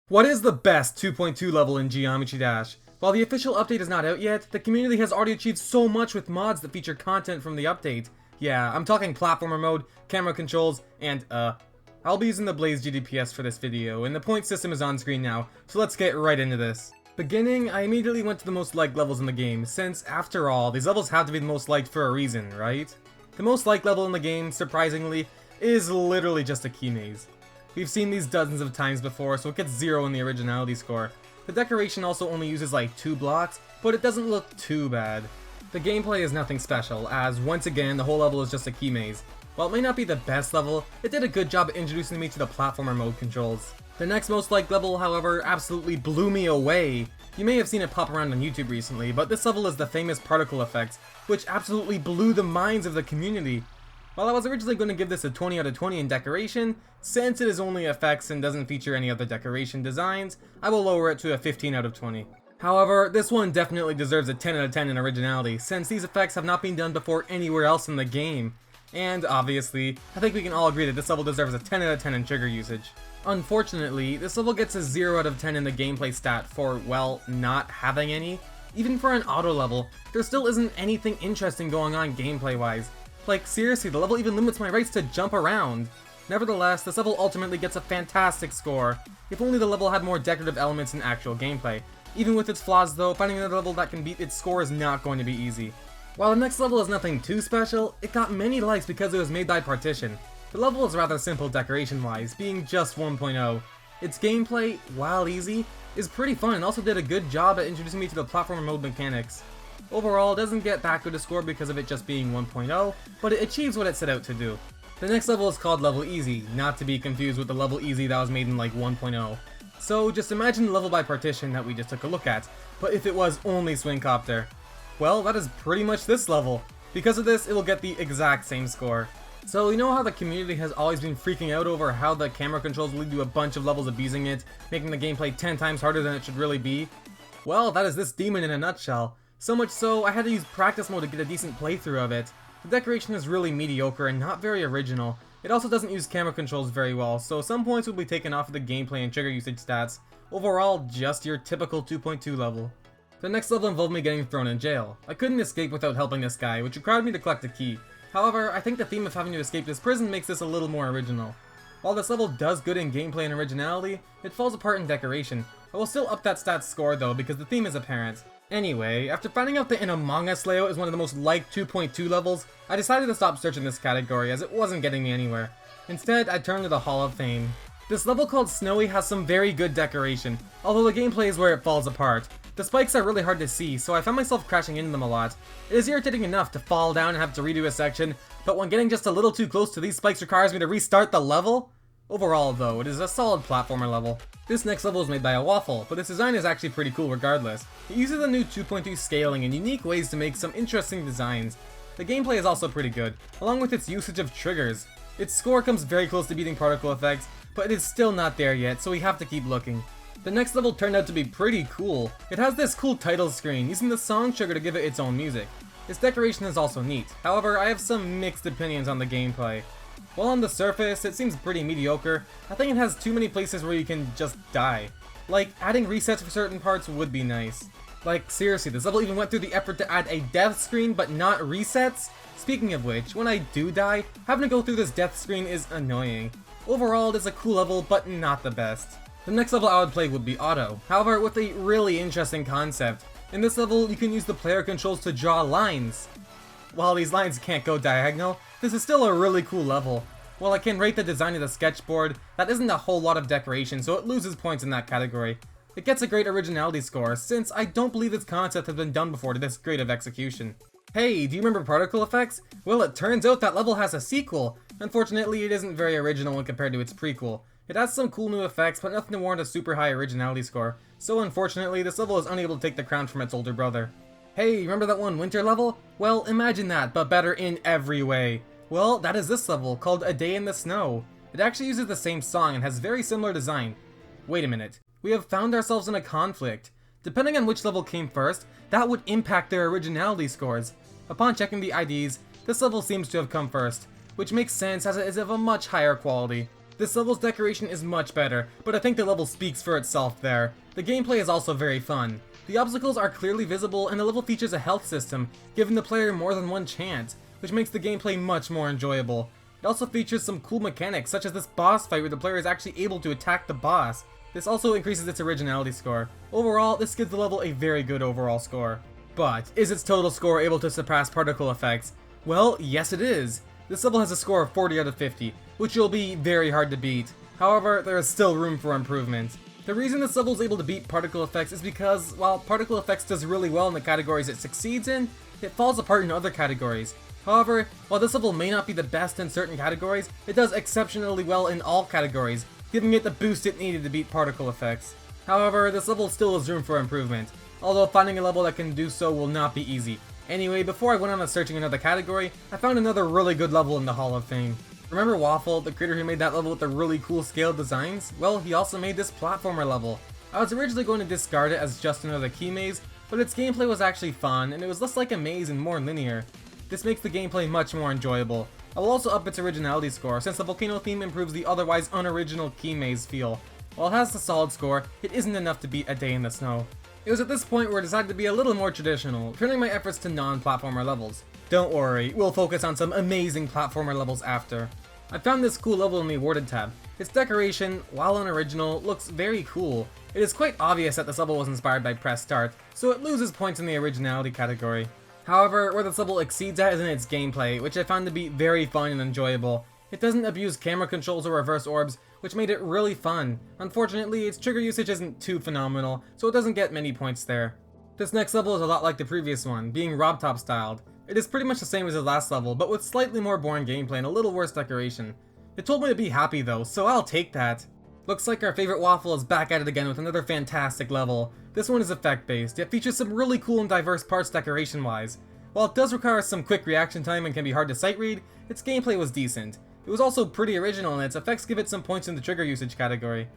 What is the best 2.2 level in Geometry Dash? While the official update is not out yet, the community has already achieved so much with mods that feature content from the update. Yeah, I'm talking platformer mode, camera controls, and I'll be using the Blaze GDPS for this video, and the point system is on screen now, so let's get right into this. Beginning, I immediately went to the most liked levels in the game, since after all, these levels have to be the most liked for a reason, right? The most liked level in the game, surprisingly, is literally just a key maze. We've seen these dozens of times before, so it gets 0 in the originality score. The decoration also only uses like 2 blocks, but it doesn't look too bad. The gameplay is nothing special, as once again the whole level is just a key maze. While it may not be the best level, it did a good job at introducing me to the platformer mode controls. The next most liked level, however, absolutely blew me away. You may have seen it pop around on YouTube recently, but this level is the famous particle effect, which absolutely blew the minds of the community. While I was originally going to give this a 20 out of 20 in decoration, since it is only effects and doesn't feature any other decoration designs, I will lower it to a 15 out of 20. However, this one definitely deserves a 10 out of 10 in originality, since these effects have not been done before anywhere else in the game. And obviously, I think we can all agree that this level deserves a 10 out of 10 in trigger usage. Unfortunately, this level gets a 0 out of 10 in the gameplay stat for, well, not having any. Even for an auto level, there still isn't anything interesting going on gameplay-wise. Like, seriously, the level even limits my rights to jump around. Nevertheless, this level ultimately gets a fantastic score, if only the level had more decorative elements in actual gameplay. Even with its flaws though, finding another level that can beat its score is not going to be easy. While the next level is nothing too special, it got many likes because it was made by Partition. The level is rather simple decoration-wise, being just 1.0. Its gameplay, while easy, is pretty fun and also did a good job at introducing me to the platformer mode mechanics. Overall, it doesn't get that good a score because of it just being 1.0, but it achieves what it set out to do. The next level is called Level Easy, not to be confused with the Level Easy that was made in like 1.0. So just imagine the level by Partition that we just took a look at, but if it was only Swing Copter. Well, that is pretty much this level. Because of this, it will get the exact same score. So you know how the community has always been freaking out over how the camera controls lead to a bunch of levels abusing it, making the gameplay 10 times harder than it should really be? Well, that is this demon in a nutshell. So much so, I had to use practice mode to get a decent playthrough of it. The decoration is really mediocre and not very original. It also doesn't use camera controls very well, so some points will be taken off of the gameplay and trigger usage stats. Overall, just your typical 2.2 level. The next level involved me getting thrown in jail. I couldn't escape without helping this guy, which required me to collect a key. However, I think the theme of having to escape this prison makes this a little more original. While this level does good in gameplay and originality, it falls apart in decoration. I will still up that stats score though because the theme is apparent. Anyway, after finding out that an Among Us layout is one of the most liked 2.2 levels, I decided to stop searching this category as it wasn't getting me anywhere. Instead, I turned to the Hall of Fame. This level called Snowy has some very good decoration, although the gameplay is where it falls apart. The spikes are really hard to see, so I found myself crashing into them a lot. It is irritating enough to fall down and have to redo a section, but when getting just a little too close to these spikes requires me to restart the level? Overall though, it is a solid platformer level. This next level is made by a waffle, but its design is actually pretty cool regardless. It uses a new 2.2 scaling in unique ways to make some interesting designs. The gameplay is also pretty good, along with its usage of triggers. Its score comes very close to beating particle effects, but it is still not there yet, so we have to keep looking. The next level turned out to be pretty cool. It has this cool title screen, using the song trigger to give it its own music. Its decoration is also neat, however I have some mixed opinions on the gameplay. While on the surface, it seems pretty mediocre, I think it has too many places where you can just die. Like, adding resets for certain parts would be nice. Like, seriously, this level even went through the effort to add a death screen but not resets? Speaking of which, when I do die, having to go through this death screen is annoying. Overall, it is a cool level, but not the best. The next level I would play would be Auto, however with a really interesting concept. In this level, you can use the player controls to draw lines. While these lines can't go diagonal, this is still a really cool level. While I can rate the design of the sketchboard, that isn't a whole lot of decoration, so it loses points in that category. It gets a great originality score, since I don't believe its concept has been done before to this great of execution. Hey, do you remember particle effects? Well, it turns out that level has a sequel. Unfortunately, it isn't very original when compared to its prequel. It has some cool new effects, but nothing to warrant a super high originality score, so unfortunately, this level is unable to take the crown from its older brother. Hey, remember that one winter level? Well, imagine that, but better in every way. Well, that is this level, called A Day in the Snow. It actually uses the same song and has very similar design. Wait a minute, we have found ourselves in a conflict. Depending on which level came first, that would impact their originality scores. Upon checking the IDs, this level seems to have come first, which makes sense as it is of a much higher quality. This level's decoration is much better, but I think the level speaks for itself there. The gameplay is also very fun. The obstacles are clearly visible, and the level features a health system, giving the player more than one chance, which makes the gameplay much more enjoyable. It also features some cool mechanics, such as this boss fight where the player is actually able to attack the boss. This also increases its originality score. Overall, this gives the level a very good overall score. But, is its total score able to surpass particle effects? Well, yes it is. This level has a score of 40 out of 50, which will be very hard to beat. However, there is still room for improvement. The reason this level is able to beat particle effects is because, while particle effects does really well in the categories it succeeds in, it falls apart in other categories. However, while this level may not be the best in certain categories, it does exceptionally well in all categories, giving it the boost it needed to beat particle effects. However, this level still has room for improvement, although finding a level that can do so will not be easy. Anyway, before I went on to searching another category, I found another really good level in the Hall of Fame. Remember Waffle, the creator who made that level with the really cool scaled designs? Well, he also made this platformer level. I was originally going to discard it as just another key maze, but its gameplay was actually fun, and it was less like a maze and more linear. This makes the gameplay much more enjoyable. I will also up its originality score, since the volcano theme improves the otherwise unoriginal key maze feel. While it has the solid score, it isn't enough to beat A Day in the Snow. It was at this point where I decided to be a little more traditional, turning my efforts to non-platformer levels. Don't worry, we'll focus on some amazing platformer levels after. I found this cool level in the awarded tab. Its decoration, while unoriginal, looks very cool. It is quite obvious that this level was inspired by Press Start, so it loses points in the originality category. However, where this level exceeds at is in its gameplay, which I found to be very fun and enjoyable. It doesn't abuse camera controls or reverse orbs, which made it really fun. Unfortunately, its trigger usage isn't too phenomenal, so it doesn't get many points there. This next level is a lot like the previous one, being RobTop styled. It is pretty much the same as the last level, but with slightly more boring gameplay and a little worse decoration. It told me to be happy though, so I'll take that. Looks like our favorite Waffle is back at it again with another fantastic level. This one is effect-based, yet features some really cool and diverse parts decoration-wise. While it does require some quick reaction time and can be hard to sight read, its gameplay was decent. It was also pretty original, and its effects give it some points in the trigger usage category.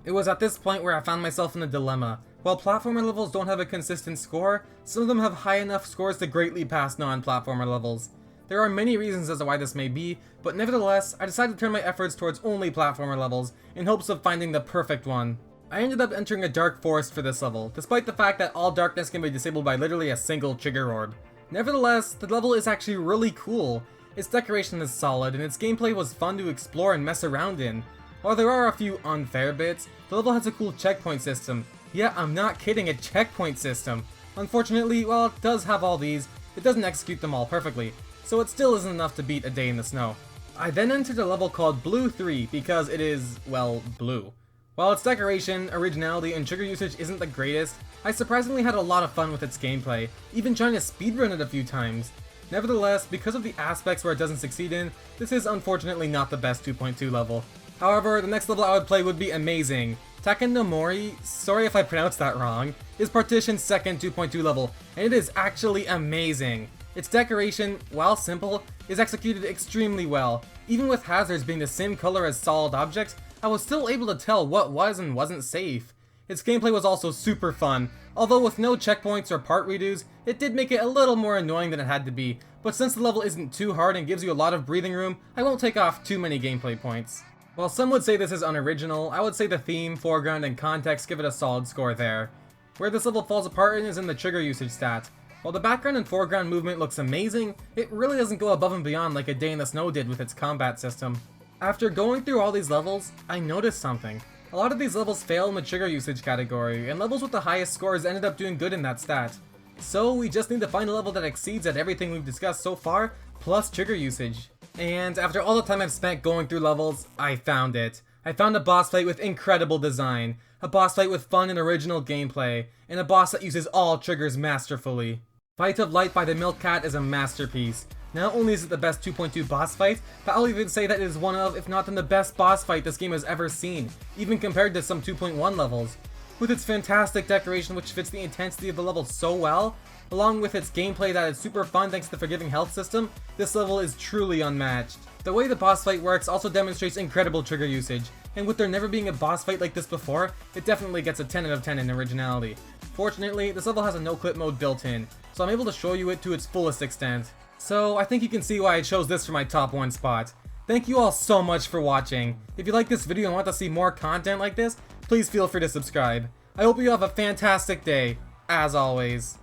It was at this point where I found myself in a dilemma. While platformer levels don't have a consistent score, some of them have high enough scores to greatly pass non-platformer levels. There are many reasons as to why this may be, but nevertheless, I decided to turn my efforts towards only platformer levels, in hopes of finding the perfect one. I ended up entering a dark forest for this level, despite the fact that all darkness can be disabled by literally a single trigger orb. Nevertheless, the level is actually really cool. Its decoration is solid, and its gameplay was fun to explore and mess around in. While there are a few unfair bits, the level has a cool checkpoint system. Yeah, I'm not kidding, a checkpoint system. Unfortunately, while it does have all these, it doesn't execute them all perfectly, so it still isn't enough to beat A Day in the Snow. I then entered a level called Blue 3 because it is, well, blue. While its decoration, originality, and trigger usage isn't the greatest, I surprisingly had a lot of fun with its gameplay, even trying to speedrun it a few times. Nevertheless, because of the aspects where it doesn't succeed in, this is unfortunately not the best 2.2 level. However, the next level I would play would be amazing. Taken no Mori, sorry if I pronounced that wrong, is Partition's second 2.2 level, and it is actually amazing. Its decoration, while simple, is executed extremely well. Even with hazards being the same color as solid objects, I was still able to tell what was and wasn't safe. Its gameplay was also super fun, although with no checkpoints or part redos, it did make it a little more annoying than it had to be, but since the level isn't too hard and gives you a lot of breathing room, I won't take off too many gameplay points. While some would say this is unoriginal, I would say the theme, foreground, and context give it a solid score there. Where this level falls apart in is in the trigger usage stat. While the background and foreground movement looks amazing, it really doesn't go above and beyond like A Day in the Snow did with its combat system. After going through all these levels, I noticed something. A lot of these levels fail in the trigger usage category, and levels with the highest scores ended up doing good in that stat. So we just need to find a level that exceeds at everything we've discussed so far, plus trigger usage. And after all the time I've spent going through levels, I found it. I found a boss fight with incredible design, a boss fight with fun and original gameplay, and a boss that uses all triggers masterfully. Fight of Light by the Milk Cat is a masterpiece. Not only is it the best 2.2 boss fight, but I'll even say that it is one of, if not the best boss fight this game has ever seen, even compared to some 2.1 levels. With its fantastic decoration which fits the intensity of the level so well, along with its gameplay that is super fun thanks to the forgiving health system, this level is truly unmatched. The way the boss fight works also demonstrates incredible trigger usage, and with there never being a boss fight like this before, it definitely gets a 10 out of 10 in originality. Fortunately, this level has a no-clip mode built in, so I'm able to show you it to its fullest extent. So I think you can see why I chose this for my top 1 spot. Thank you all so much for watching. If you like this video and want to see more content like this, please feel free to subscribe. I hope you have a fantastic day, as always.